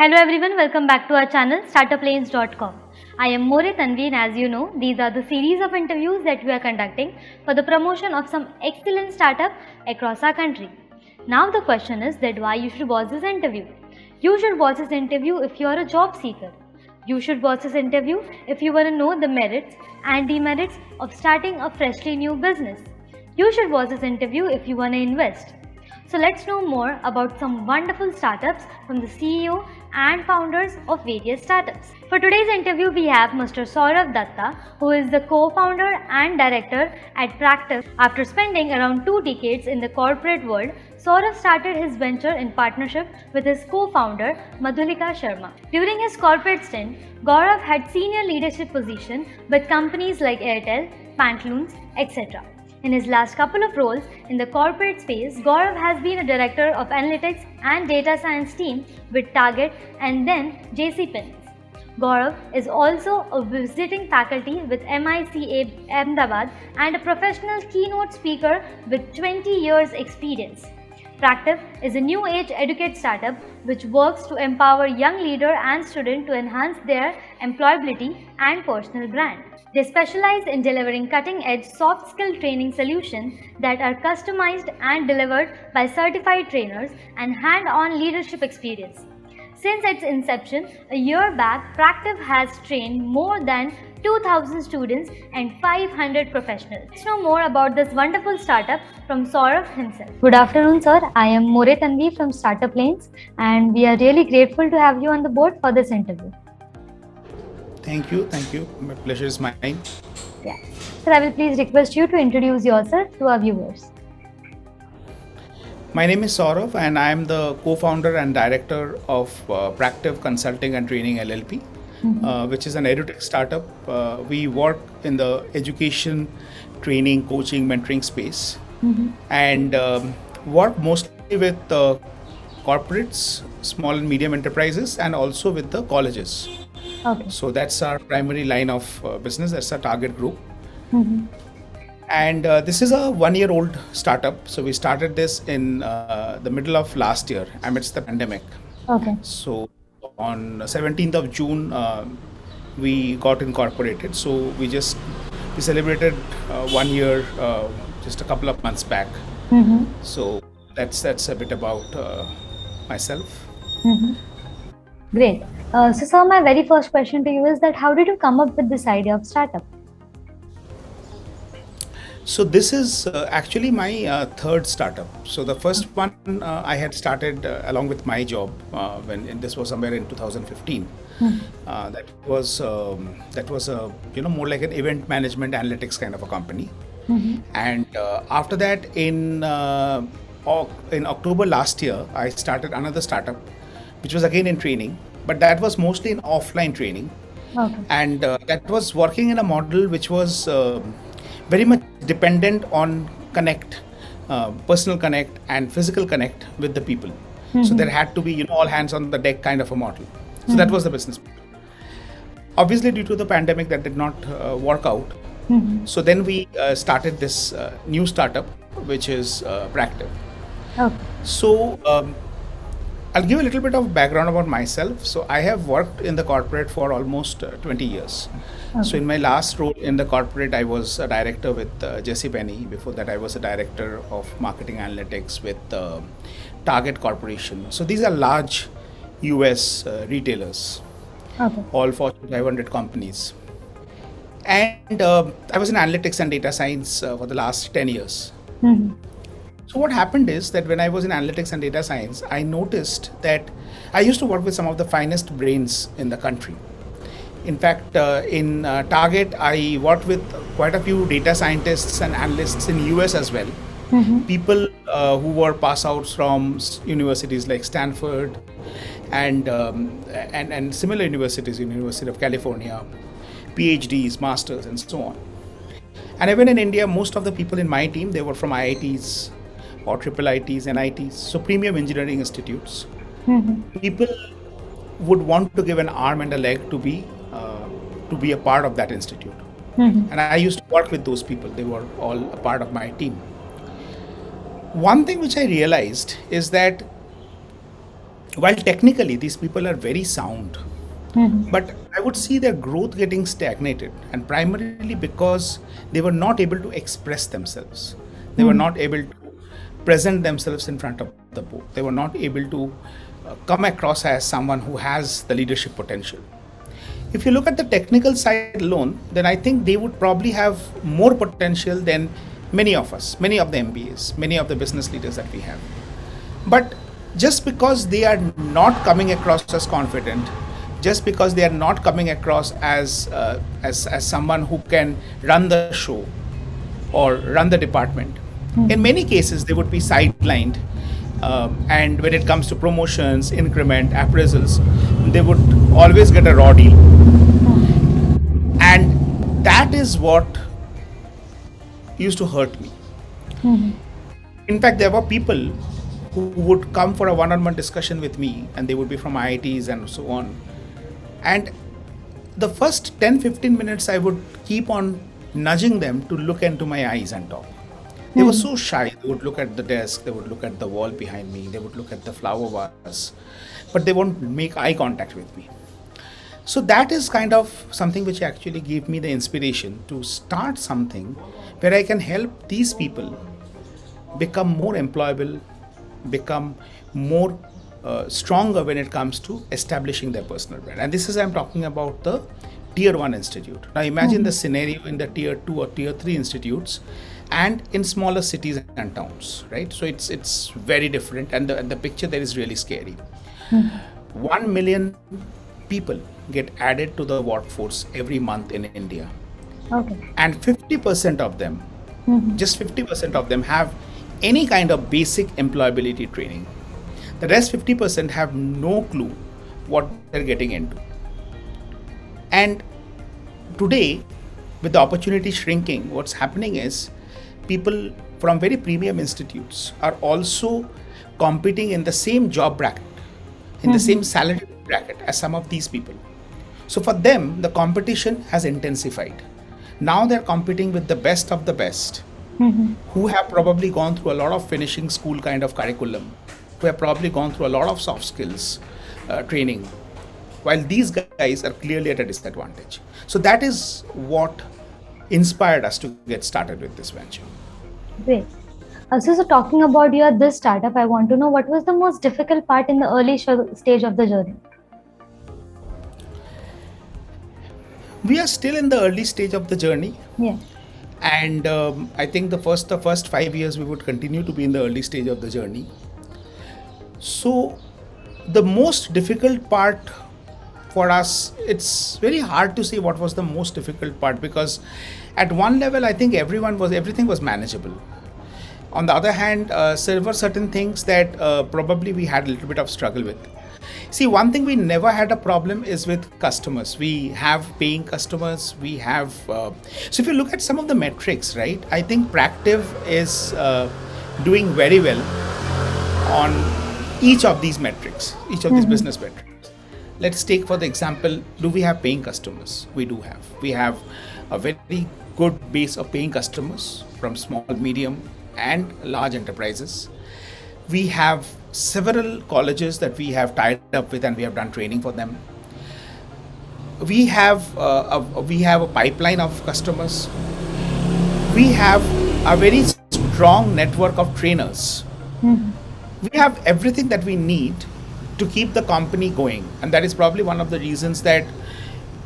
Hello everyone, welcome back to our channel startuplanes.com. I am More Tanvi and as you know, these are the series of interviews that we are conducting for the promotion of some excellent startup across our country. Now the question is that why you should watch this interview. You should watch this interview if you are a job seeker. You should watch this interview if you want to know the merits and demerits of starting a freshly new business. You should watch this interview if you want to invest. So let's know more about some wonderful startups from the CEO and founders of various startups. For today's interview, we have Mr. Saurav Datta, who is the co-founder and director at Practive. After spending around 2 decades in the corporate world, Saurav started his venture in partnership with his co-founder Madhulika Sharma. During his corporate stint, Gaurav had senior leadership positions with companies like Airtel, Pantaloons, etc. In his last couple of roles in the corporate space, Gaurav has been a director of analytics and data science team with Target and then JC Penney. Gaurav is also a visiting faculty with MICA Ahmedabad and a professional keynote speaker with 20 years experience. Practive is a new age educate startup which works to empower young leader and student to enhance their employability and personal brand. They specialize in delivering cutting-edge soft skill training solutions that are customized and delivered by certified trainers and hand-on leadership experience. Since its inception, a year back, Practive has trained more than 2,000 students and 500 professionals. Let's know more about this wonderful startup from Saurav himself. Good afternoon, sir. I am More Tanvi from Startup Lanes, and we are really grateful to have you on the board for this interview. Thank you. My pleasure is mine. Yeah. Sir, I will please request you to introduce yourself to our viewers. My name is Saurav and I am the co-founder and director of Practive Consulting and Training LLP, which is an edutech startup. We work in the education, training, coaching, mentoring space and work mostly with corporates, small and medium enterprises and also with the colleges. Okay. So that's our primary line of business. That's our target group. And this is a 1-year-old startup. So we started this in the middle of last year amidst the pandemic. Okay. So on 17th of June, we got incorporated. So we celebrated 1 year just a couple of months back. So that's a bit about myself. Great. So sir, my very first question to you is that how did you come up with this idea of startup? So this is actually my third startup. So the first one I had started along with my job and this was somewhere in 2015. That was a more like an event management analytics kind of a company. And after that in October last year, I started another startup, which was again in training, but that was mostly in offline training. Okay. And that was working in a model which was very much dependent on personal connect and physical connect with the people. So there had to be all hands on the deck kind of a model. So that was the business. Obviously due to the pandemic that did not work out. So then we started this new startup which is Practive. Okay. So I'll give a little bit of background about myself. So I have worked in the corporate for almost 20 years. Okay. So in my last role in the corporate, I was a director with JC Penney. Before that, I was a director of marketing analytics with Target Corporation. So these are large US retailers, Okay. all Fortune 500 companies. And I was in analytics and data science for the last 10 years. So what happened is that when I was in analytics and data science, I noticed that I used to work with some of the finest brains in the country. In fact, in Target, I worked with quite a few data scientists and analysts in US as well. People who were pass outs from universities like Stanford and similar universities, University of California, PhDs, masters, and so on. And even in India, most of the people in my team, they were from IITs or triple ITs, NITs, so premium engineering institutes. People would want to give an arm and a leg to be a part of that institute. And I used to work with those people. They were all a part of my team. One thing which I realized is that while technically these people are very sound, but I would see their growth getting stagnated, and primarily because they were not able to express themselves. They were not able to present themselves in front of the board. They were not able to come across as someone who has the leadership potential. If you look at the technical side alone, then I think they would probably have more potential than many of us, many of the MBAs, many of the business leaders that we have. But just because they are not coming across as confident, just because they are not coming across as someone who can run the show or run the department, in many cases they would be sidelined. And when it comes to promotions, increment, appraisals, they would always get a raw deal. And that is what used to hurt me. In fact, there were people who would come for a one-on-one discussion with me, and they would be from IITs and so on. And the first 10-15 minutes, I would keep on nudging them to look into my eyes and talk. They were so shy. They would look at the desk, they would look at the wall behind me, they would look at the flower vase, but they won't make eye contact with me. So that is kind of something which actually gave me the inspiration to start something where I can help these people become more employable, become more stronger when it comes to establishing their personal brand. And this is, I'm talking about the tier 1 institute. Now imagine the scenario in the tier 2 or tier 3 institutes and in smaller cities and towns, right? So it's very different, and the picture there is really scary. 1 million people get added to the workforce every month in India. Okay. And 50% of them, just 50% of them have any kind of basic employability training. The rest 50% have no clue what they're getting into. And today, with the opportunity shrinking, what's happening is people from very premium institutes are also competing in the same job bracket, in the same salary bracket as some of these people. So for them, the competition has intensified. Now they're competing with the best of the best, who have probably gone through a lot of finishing school kind of curriculum, who have probably gone through a lot of soft skills training, while these guys are clearly at a disadvantage. So that is what inspired us to get started with this venture. Great. So talking about this startup, I want to know what was the most difficult part in the early stage of the journey? We are still in the early stage of the journey. Yeah. And I think the first 5 years we would continue to be in the early stage of the journey. So the most difficult part for us, it's very hard to say what was the most difficult part, because at one level I think everything was manageable. On the other hand, there were certain things that probably we had a little bit of struggle with. See, one thing we never had a problem is with customers. We have paying customers. We have. So if you look at some of the metrics, right, I think Praactive is doing very well on each of these metrics, each of these business metrics. Let's take for the example, do we have paying customers? We do have. We have a very good base of paying customers from small, medium, and large enterprises. We have several colleges that we have tied up with, and we have done training for them. We have a pipeline of customers. We have a very strong network of trainers. We have everything that we need to keep the company going, and that is probably one of the reasons that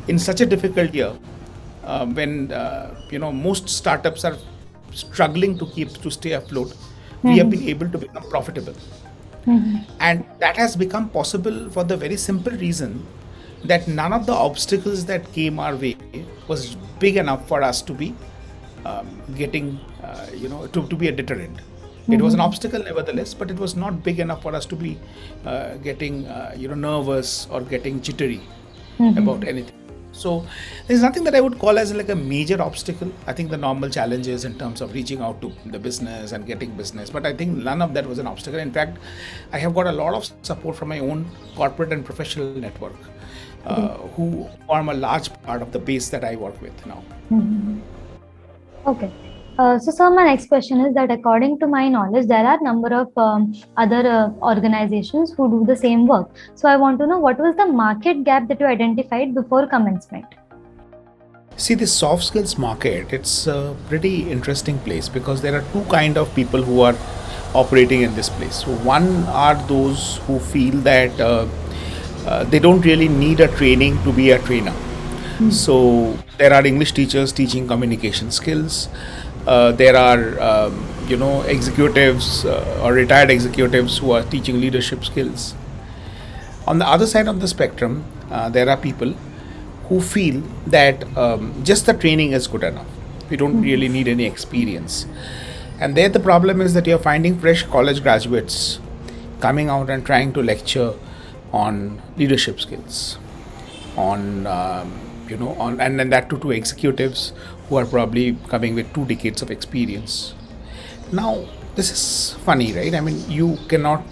in such a difficult year, when most startups are struggling to stay afloat, we have been able to become profitable. And that has become possible for the very simple reason that none of the obstacles that came our way was big enough for us to be to be a deterrent. It was an obstacle nevertheless, but it was not big enough for us to be getting nervous or getting jittery about anything. So there's nothing that I would call as like a major obstacle. I think the normal challenges in terms of reaching out to the business and getting business, but I think none of that was an obstacle. In fact, I have got a lot of support from my own corporate and professional network, who form a large part of the base that I work with now. Okay. So, sir, my next question is that according to my knowledge, there are number of other organizations who do the same work. So, I want to know what was the market gap that you identified before commencement? See, the soft skills market, it's a pretty interesting place because there are two kind of people who are operating in this place. So one are those who feel that they don't really need a training to be a trainer. So there are English teachers teaching communication skills. There are executives or retired executives who are teaching leadership skills. On the other side of the spectrum, there are people who feel that just the training is good enough. We don't really need any experience. And there the problem is that you're finding fresh college graduates coming out and trying to lecture on leadership skills, on and then that to executives who are probably coming with 2 decades of experience. Now, this is funny, right? I mean, you cannot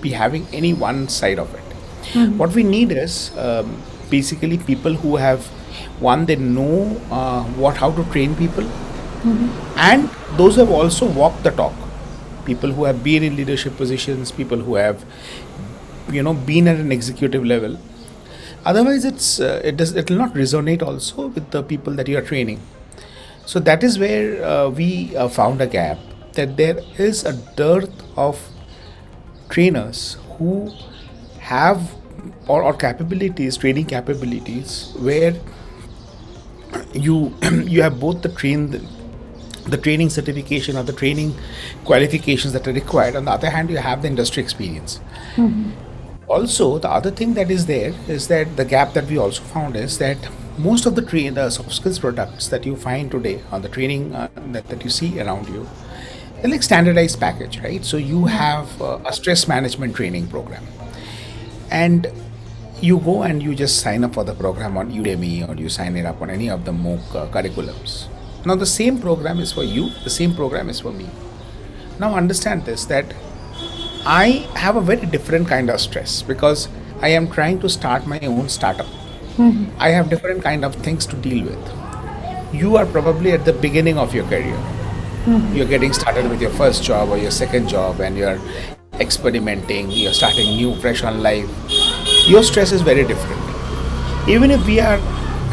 be having any one side of it. What we need is basically people who have one, they know how to train people, and those who have also walked the talk. People who have been in leadership positions, people who have been at an executive level. Otherwise, it will not resonate also with the people that you are training. So that is where we found a gap, that there is a dearth of trainers who have or capabilities, training capabilities, where you you have both the training certification or the training qualifications that are required. On the other hand, you have the industry experience. Also, the other thing that is there is that the gap that we also found is that most of the soft skills products that you find today on the training that you see around you, they're like standardized package, right? So you have a stress management training program, and you go and you just sign up for the program on Udemy, or you sign it up on any of the MOOC curriculums. Now the same program is for you, the same program is for me. Now understand this, that I have a very different kind of stress because I am trying to start my own startup. I have different kind of things to deal with. You are probably at the beginning of your career. You're getting started with your first job or your second job, and you're experimenting, you're starting new, fresh on life. Your stress is very different. Even if we are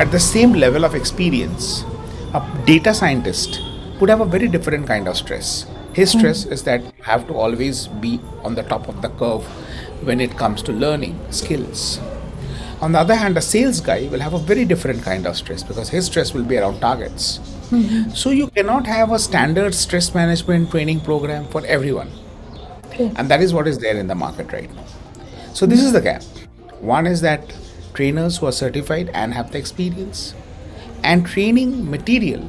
at the same level of experience, a data scientist would have a very different kind of stress. His stress is that you have to always be on the top of the curve when it comes to learning skills. On the other hand, a sales guy will have a very different kind of stress because his stress will be around targets. So you cannot have a standard stress management training program for everyone. And that is what is there in the market right now. So this is the gap. One is that trainers who are certified and have the experience, and training material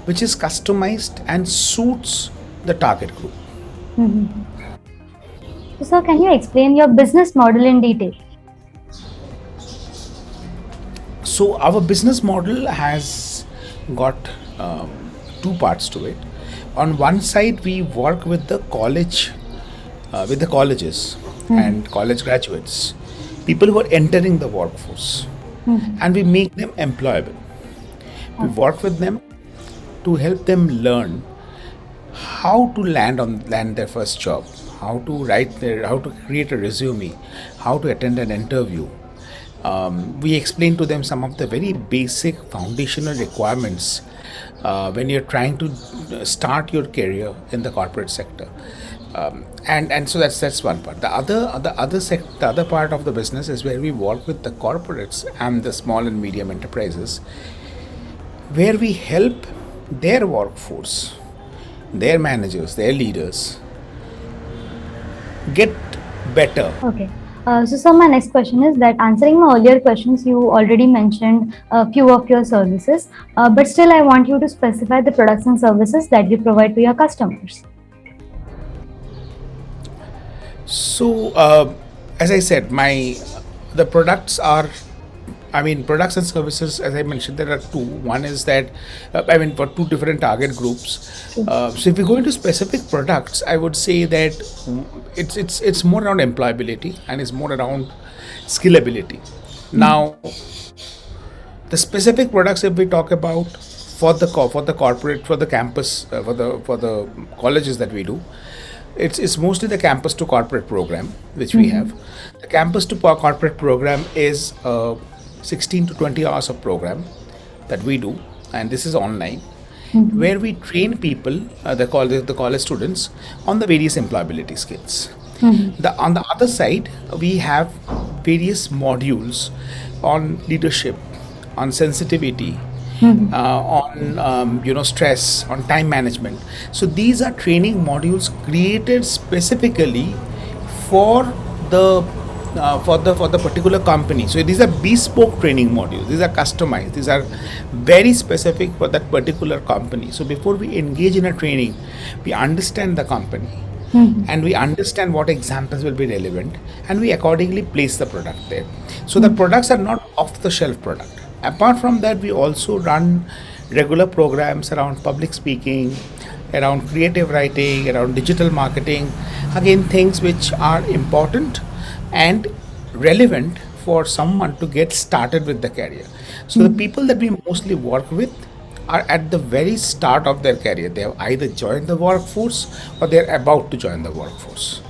which is customized and suits the target group. So, can you explain your business model in detail? So our business model has got 2 parts to it. On one side, we work with the colleges and college graduates, people who are entering the workforce, and we make them employable. We work with them to help them learn how to land their first job, how to create a resume, how to attend an interview. We explain to them some of the very basic foundational requirements when you're trying to start your career in the corporate sector. And so that's one part. The other part of the business is where we work with the corporates and the small and medium enterprises, where we help their workforce, their managers, their leaders get better. Okay. So my next question is that, answering my earlier questions, you already mentioned a few of your services, but still I want you to specify the products and services that you provide to your customers. So, as I said, the products are, products and services, as I mentioned, there are 2. One is that, for 2 different target groups. So if we go into specific products, I would say that it's more around employability and it's more around skillability. Now, the specific products, if we talk about, for the corporate, for the campus, for the colleges that we do, it's mostly the campus to corporate program which we have. The campus to corporate program is 16 to 20 hours of program that we do, and this is online, where we train people, the college students, on the various employability skills. On the other side, we have various modules on leadership, on sensitivity, on stress, on time management. So these are training modules created specifically for the for the particular company. So these are bespoke training modules. These are customized. These are very specific for that particular company. So before we engage in a training, we understand the company. And we understand what examples will be relevant, and we accordingly place the product there. So the products are not off the shelf product. Apart from that, we also run regular programs around public speaking, around creative writing, around digital marketing, again things which are important and relevant for someone to get started with the career. So the people that we mostly work with are at the very start of their career. They have either joined the workforce or they're about to join the workforce.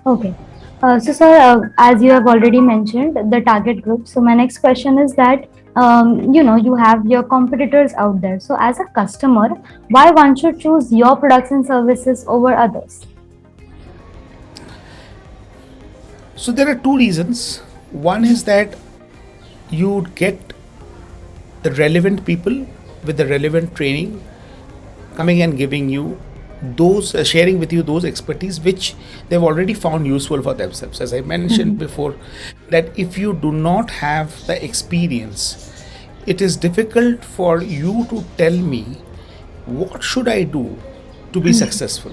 Okay. So, sir, as you have already mentioned, the target group. So, my next question is that, you have your competitors out there. So, as a customer, why one should choose your products and services over others? So, there are two reasons. One is that you would get the relevant people with the relevant training coming and giving you those sharing with you those expertise which they've already found useful for themselves. As I mentioned before, that if you do not have the experience, it is difficult for you to tell me what should I do to be successful.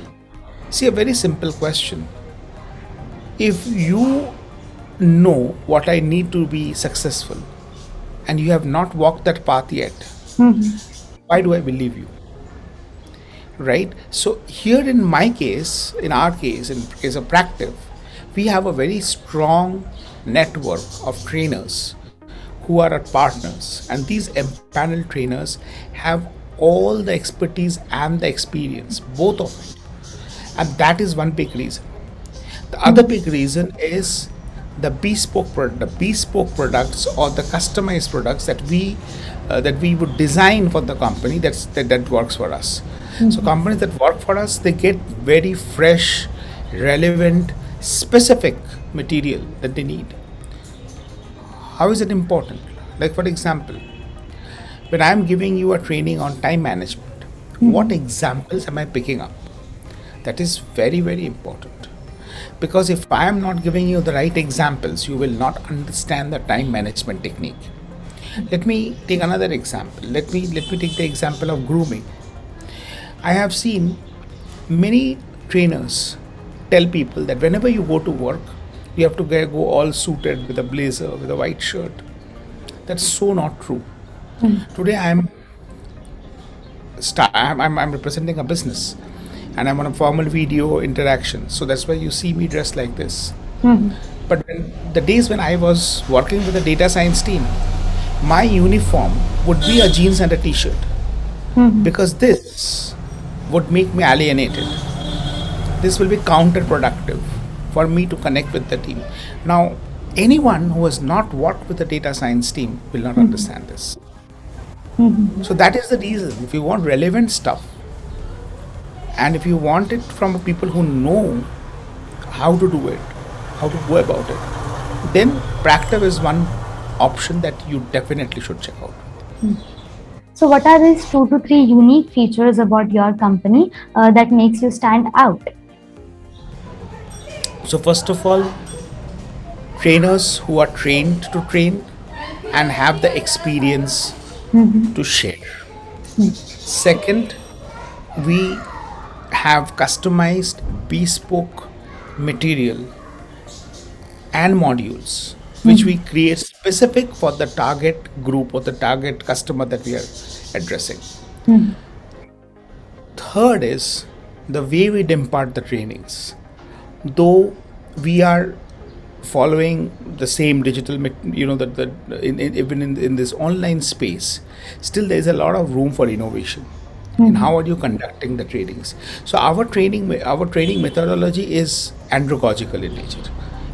See, a very simple question. If you know what I need to be successful and you have not walked that path yet, why do I believe you? Right? So here in my case, in our case, in case of Practive, we have a very strong network of trainers who are our partners, and these empaneled trainers have all the expertise and the experience, both of it. And that is one big reason. The other big reason is the bespoke products or the customized products that we would design for the company that works for us. So companies that work for us, they get very fresh, relevant, specific material that they need. How is it important? Like, for example, when I'm giving you a training on time management, what examples am I picking up? That is very, very important. Because if I am not giving you the right examples, you will not understand the time management technique. Let me take another example. Let me take the example of grooming. I have seen many trainers tell people that whenever you go to work, you have to go all suited with a blazer, with a white shirt. That's so not true. Today I'm representing a business, and I'm on a formal video interaction. So that's why you see me dressed like this. But the days when I was working with the data science team, my uniform would be a jeans and a t-shirt. Because this would make me alienated. This will be counterproductive for me to connect with the team. Now, anyone who has not worked with the data science team will not understand this. So that is the reason. If you want relevant stuff, and if you want it from people who know how to do it, how to go about it, then Practive is one option that you definitely should check out. So what are these 2 to 3 unique features about your company that makes you stand out? So first of all, trainers who are trained to train and have the experience to share. Second, we have customized bespoke material and modules which we create specific for the target group or the target customer that we are addressing. Third is the way we impart the trainings. Though we are following the same digital, even in this online space, still there is a lot of room for innovation. And how are you conducting the trainings? So our training methodology is andragogical in nature.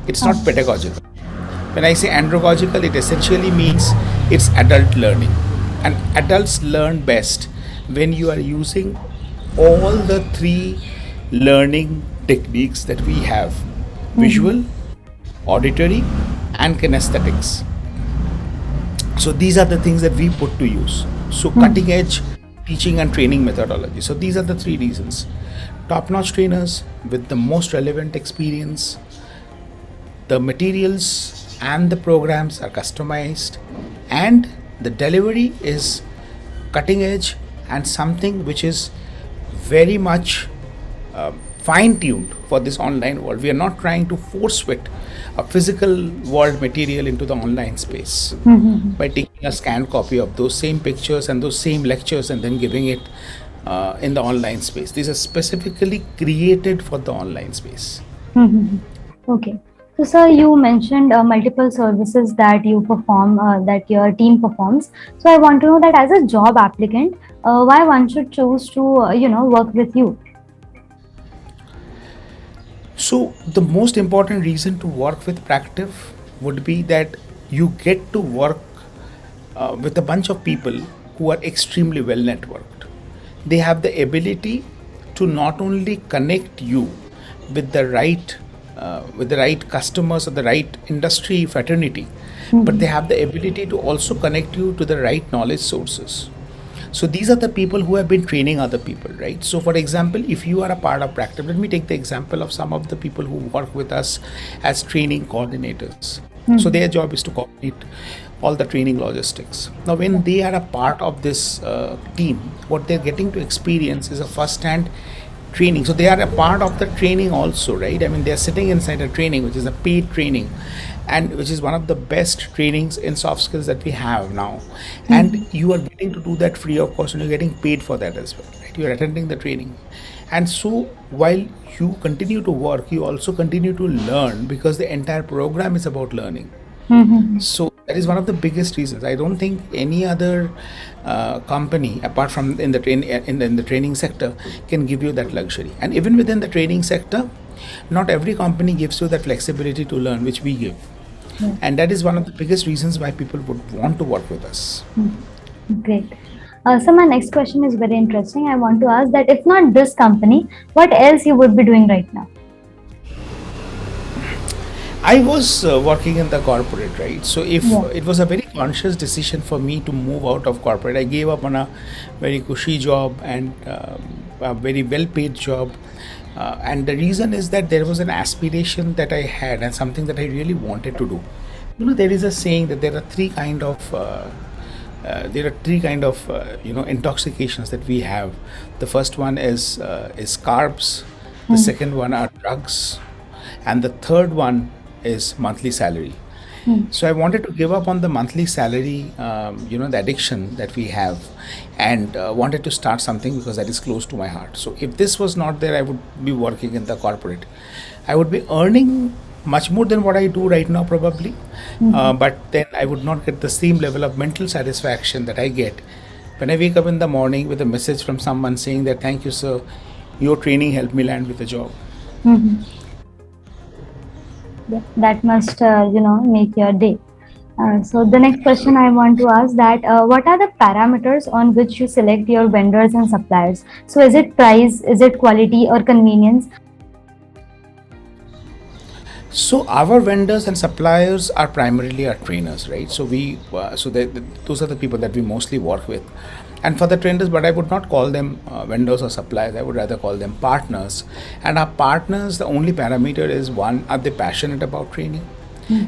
It's not pedagogical. When I say andragogical, it essentially means it's adult learning. And adults learn best when you are using all the three learning techniques that we have: visual, auditory, and kinesthetics. So these are the things that we put to use. So cutting edge teaching and training methodology. So these are the three reasons. Top notch trainers with the most relevant experience, the materials and the programs are customized, and the delivery is cutting edge and something which is very much fine tuned for this online world. We are not trying to force fit a physical world material into the online space by taking a scanned copy of those same pictures and those same lectures and then giving it in the online space. These are specifically created for the online space. Okay. So, sir, you mentioned multiple services that you perform, that your team performs. So, I want to know that as a job applicant, why one should choose to, work with you? So the most important reason to work with Practive would be that you get to work with a bunch of people who are extremely well networked. They have the ability to not only connect you with the right customers or the right industry fraternity, but they have the ability to also connect you to the right knowledge sources. So these are the people who have been training other people, right? So for example, if you are a part of Practive, let me take the example of some of the people who work with us as training coordinators. So their job is to coordinate all the training logistics. Now when they are a part of this team, what they're getting to experience is a first-hand training. So they are a part of the training also, right? I mean, they're sitting inside a training, which is a paid training, and which is one of the best trainings in soft skills that we have now. And you are getting to do that free of cost, and you're getting paid for that as well, right? You're attending the training. And so while you continue to work, you also continue to learn, because the entire program is about learning. So that is one of the biggest reasons. I don't think any other company, apart from in the training sector, can give you that luxury. And even within the training sector, not every company gives you that flexibility to learn, which we give. And that is one of the biggest reasons why people would want to work with us. Great. So my next question is very interesting. I want to ask that if not this company, what else you would be doing right now? I was working in the corporate, right? So if it was a very conscious decision for me to move out of corporate, I gave up on a very cushy job and a very well-paid job. And the reason is that there was an aspiration that I had and something that I really wanted to do. There is a saying that there are three kind of intoxications that we have. The first one is carbs. The second one are drugs, and the third one is monthly salary. So I wanted to give up on the monthly salary, the addiction that we have, and wanted to start something because that is close to my heart. So if this was not there, I would be working in the corporate. I would be earning much more than what I do right now probably, but then I would not get the same level of mental satisfaction that I get when I wake up in the morning with a message from someone saying that, "Thank you, sir, your training helped me land with a job." Yeah, that must make your day. So the next question I want to ask that what are the parameters on which you select your vendors and suppliers? So is it price, is it quality, or convenience? So our vendors and suppliers are primarily our trainers, right? So those are the people that we mostly work with. And for the trainers, but I would not call them vendors or suppliers. I would rather call them partners. And our partners, the only parameter is one: are they passionate about training?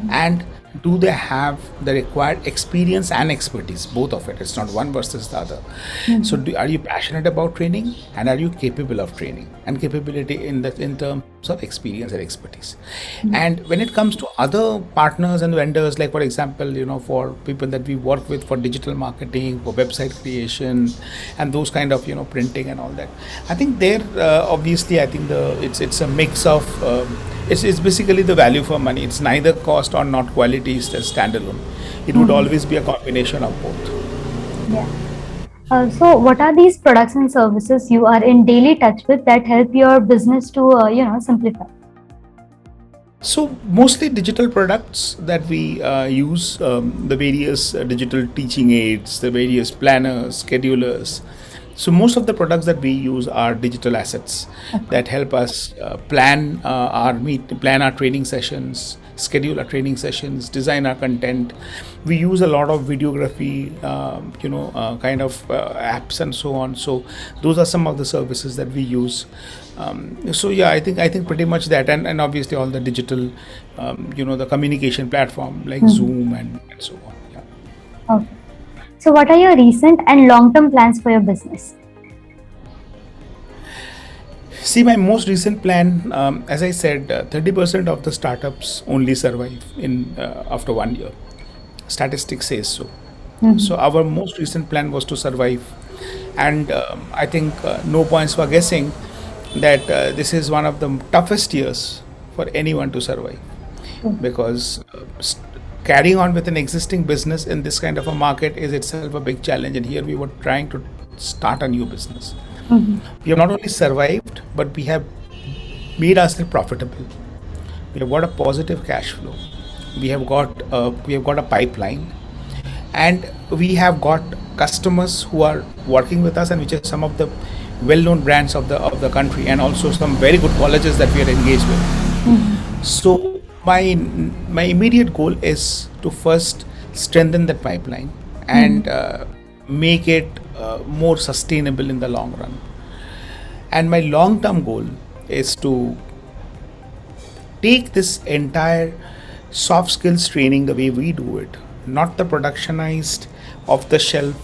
And do they have the required experience and expertise? Both of it. It's not one versus the other. So are you passionate about training, and are you capable of training? And capability in terms of experience and expertise. And when it comes to other partners and vendors, like for example, for people that we work with for digital marketing, for website creation, and those kind of printing and all that, I think there obviously I think it's a mix of it's basically the value for money. It's neither cost or not quality is the standalone. It would always be a combination of both. Yeah. So what are these products and services you are in daily touch with that help your business to simplify? So mostly digital products that we use, the various digital teaching aids, the various planners, schedulers. So most of the products that we use are digital assets that help us plan our training sessions, schedule our training sessions, design our content. We use a lot of videography, kind of apps and so on. So those are some of the services that we use. So yeah, I think pretty much that, and obviously all the digital, the communication platform like Zoom and so on. Yeah. Okay. So what are your recent and long-term plans for your business? See, my most recent plan, as I said, 30% of the startups only survive in after 1 year. Statistics says so. So our most recent plan was to survive, and I think no points for guessing that this is one of the toughest years for anyone to survive, because carrying on with an existing business in this kind of a market is itself a big challenge, and here we were trying to start a new business. We have not only survived, but we have made ourselves profitable. We have got a positive cash flow. We have got a pipeline, and we have got customers who are working with us, and which are some of the well-known brands of the country, and also some very good colleges that we are engaged with. So my immediate goal is to first strengthen that pipeline and make it more sustainable in the long run. And my long-term goal is to take this entire soft skills training the way we do it, not the productionized, off the shelf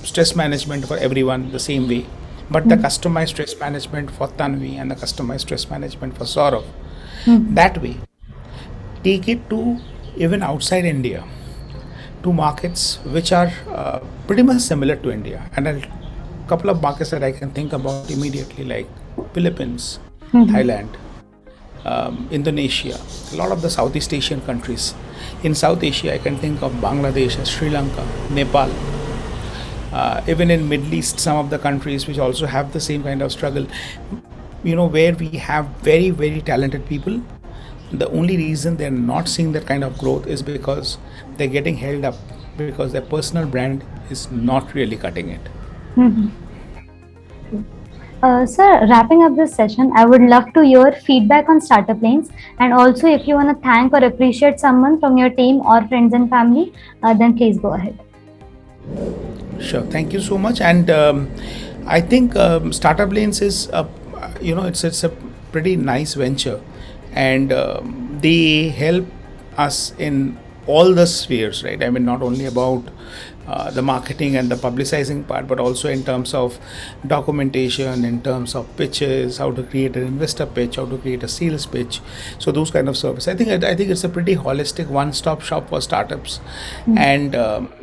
stress management for everyone the same way, but the customized stress management for Tanvi and the customized stress management for Saurav. That way, take it to even outside India, to markets which are pretty much similar to India, and a couple of markets that I can think about immediately, like Philippines, Thailand, Indonesia, a lot of the Southeast Asian countries. In South Asia, I can think of Bangladesh, Sri Lanka, Nepal. Even in Middle East, some of the countries which also have the same kind of struggle, where we have very, very talented people. The only reason they're not seeing that kind of growth is because they're getting held up because their personal brand is not really cutting it. Sir, wrapping up this session, I would love to hear feedback on Startup Lanes, and also if you want to thank or appreciate someone from your team or friends and family, then please go ahead. Sure, thank you so much. And I think Startup Lanes is it's a pretty nice venture, and they help us in all the spheres, right? I mean, not only about the marketing and the publicizing part, but also in terms of documentation, in terms of pitches, how to create an investor pitch, how to create a sales pitch. So those kind of service. I think it's a pretty holistic one-stop shop for startups, and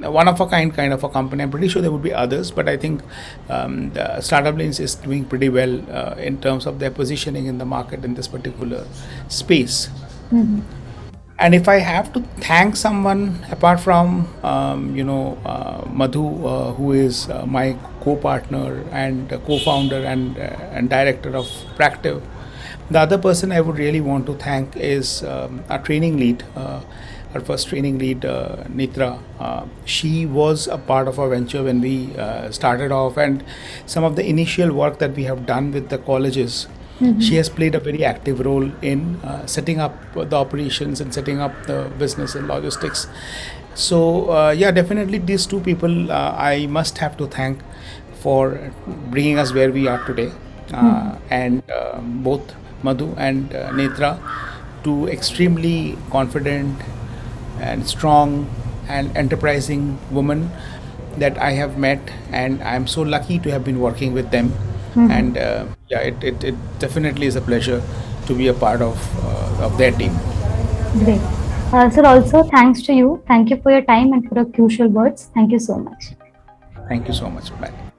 one of a kind of a company. I'm pretty sure there would be others, but I think the Startup Lanes is doing pretty well in terms of their positioning in the market in this particular space. And if I have to thank someone apart from Madhu, who is my co-partner and co-founder and director of Practive, the other person I would really want to thank is our training lead, our first training lead, Nitra. She was a part of our venture when we started off, and some of the initial work that we have done with the colleges. She has played a very active role in setting up the operations and setting up the business and logistics. So definitely these two people I must have to thank for bringing us where we are today. And both Madhu and Netra, two extremely confident and strong and enterprising women that I have met, and I'm so lucky to have been working with them. And it definitely is a pleasure to be a part of their team. Great. Sir, also thanks to you. Thank you for your time and for your crucial words. Thank you so much. Thank you so much. Bye.